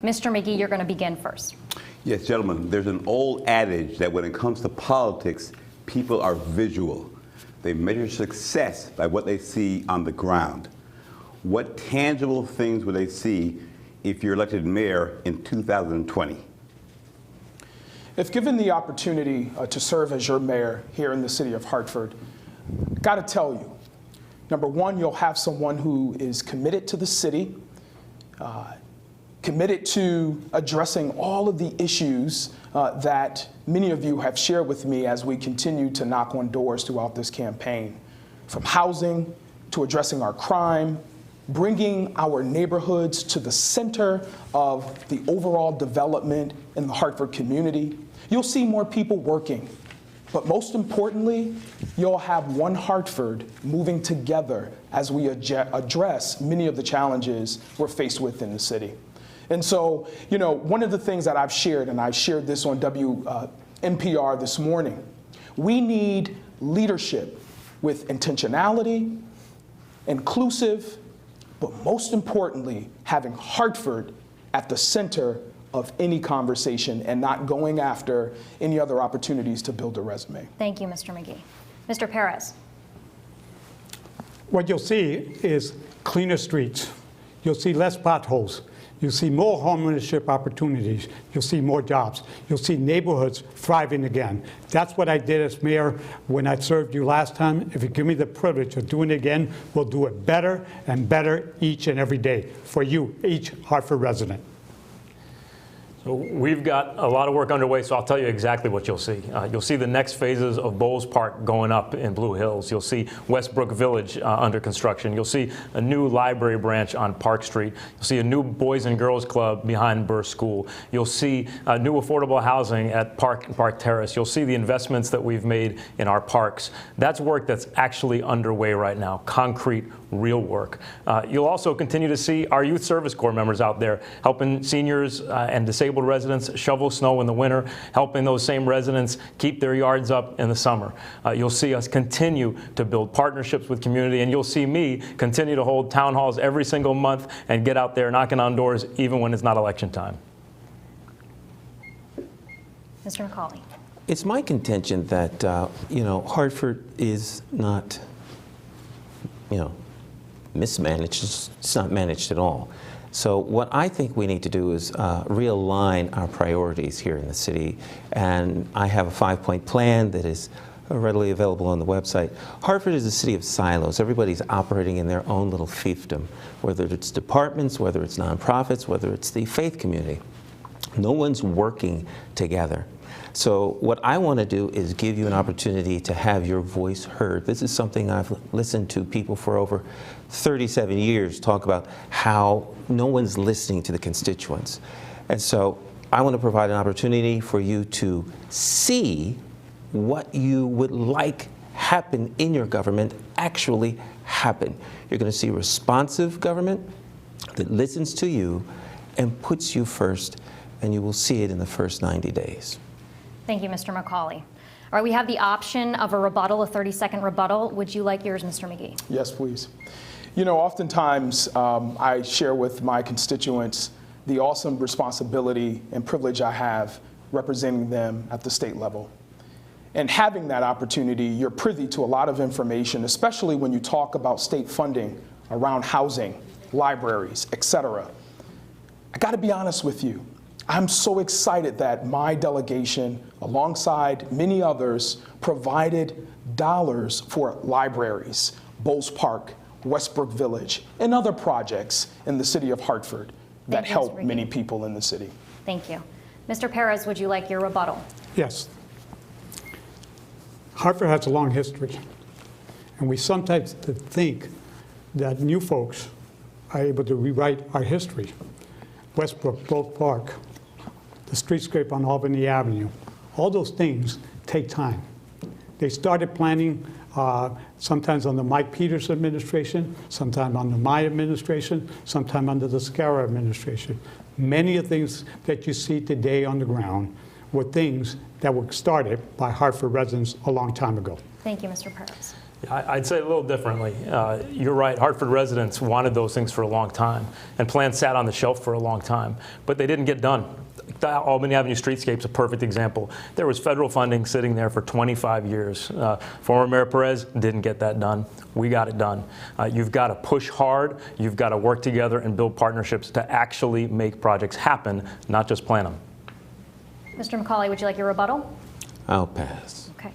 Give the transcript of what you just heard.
Mr. McGee, you're going to begin first. Yes, gentlemen, there's an old adage that when it comes to politics, people are visual. They measure success by what they see on the ground. What tangible things will they see if you're elected mayor in 2020? If given the opportunity to serve as your mayor here in the city of Hartford, I got to tell you, number one, you'll have someone who is committed to the city, committed to addressing all of the issues that many of you have shared with me as we continue to knock on doors throughout this campaign, from housing to addressing our crime, bringing our neighborhoods to the center of the overall development in the Hartford community. You'll see more people working, but most importantly, you'll have one Hartford moving together as we address many of the challenges we're faced with in the city. And so, you know, one of the things that I've shared, and I shared this on NPR this morning, we need leadership with intentionality, inclusive, but most importantly, having Hartford at the center of any conversation and not going after any other opportunities to build a resume. Thank you, Mr. McGee. Mr. Perez. What you'll see is cleaner streets. You'll see less potholes. You'll see more homeownership opportunities. You'll see more jobs. You'll see neighborhoods thriving again. That's what I did as mayor when I served you last time. If you give me the privilege of doing it again, we'll do it better and better each and every day for you, each Hartford resident. So we've got a lot of work underway, so I'll tell you exactly what you'll see. You'll see the next phases of Bowles Park going up in Blue Hills. You'll see Westbrook Village under construction. You'll see a new library branch on Park Street. You'll see a new Boys and Girls Club behind Burr School. You'll see new affordable housing at Park and Park Terrace. You'll see the investments that we've made in our parks. That's work that's actually underway right now, concrete, real work. You'll also continue to see our Youth Service Corps members out there helping seniors and disabled residents shovel snow in the winter, helping those same residents keep their yards up in the summer. You'll see us continue to build partnerships with community, and you'll see me continue to hold town halls every single month and get out there knocking on doors even when it's not election time. Mr. McCauley. It's my contention that, Hartford is not, mismanaged. It's not managed at all. So what I think we need to do is realign our priorities here in the city. And I have a 5-point plan that is readily available on the website. Hartford is a city of silos. Everybody's operating in their own little fiefdom, whether it's departments, whether it's nonprofits, whether it's the faith community. No one's working together. So what I want to do is give you an opportunity to have your voice heard. This is something I've listened to people for over 37 years talk about, how no one's listening to the constituents. And so I want to provide an opportunity for you to see what you would like happen in your government actually happen. You're going to see responsive government that listens to you and puts you first, and you will see it in the first 90 days. Thank you, Mr. McCauley. All right, we have the option of a rebuttal, a 30-second rebuttal. Would you like yours, Mr. McGee? Yes, please. You know, oftentimes I share with my constituents the awesome responsibility and privilege I have representing them at the state level. And having that opportunity, you're privy to a lot of information, especially when you talk about state funding around housing, libraries, et cetera. I got to be honest with you. I'm so excited that my delegation, alongside many others, provided dollars for libraries, Bowles Park, Westbrook Village, and other projects in the city of Hartford that help many people in the city. Thank you. Mr. Perez, would you like your rebuttal? Yes. Hartford has a long history, and we sometimes think that new folks are able to rewrite our history. Westbrook, Bowles Park, the streetscape on Albany Avenue, all those things take time. They started planning sometimes under Mike Peters' administration, sometimes under my administration, sometimes under the Scarra administration. Many of the things that you see today on the ground were things that were started by Hartford residents a long time ago. Thank you, Mr. Perez. I'd say it a little differently. You're right, Hartford residents wanted those things for a long time, and plans sat on the shelf for a long time, but they didn't get done. The Albany Avenue streetscape's a perfect example. There was federal funding sitting there for 25 years. Former Mayor Perez didn't get that done. We got it done. You've got to push hard. You've got to work together and build partnerships to actually make projects happen, not just plan them. Mr. McCauley, would you like your rebuttal? I'll pass. Okay.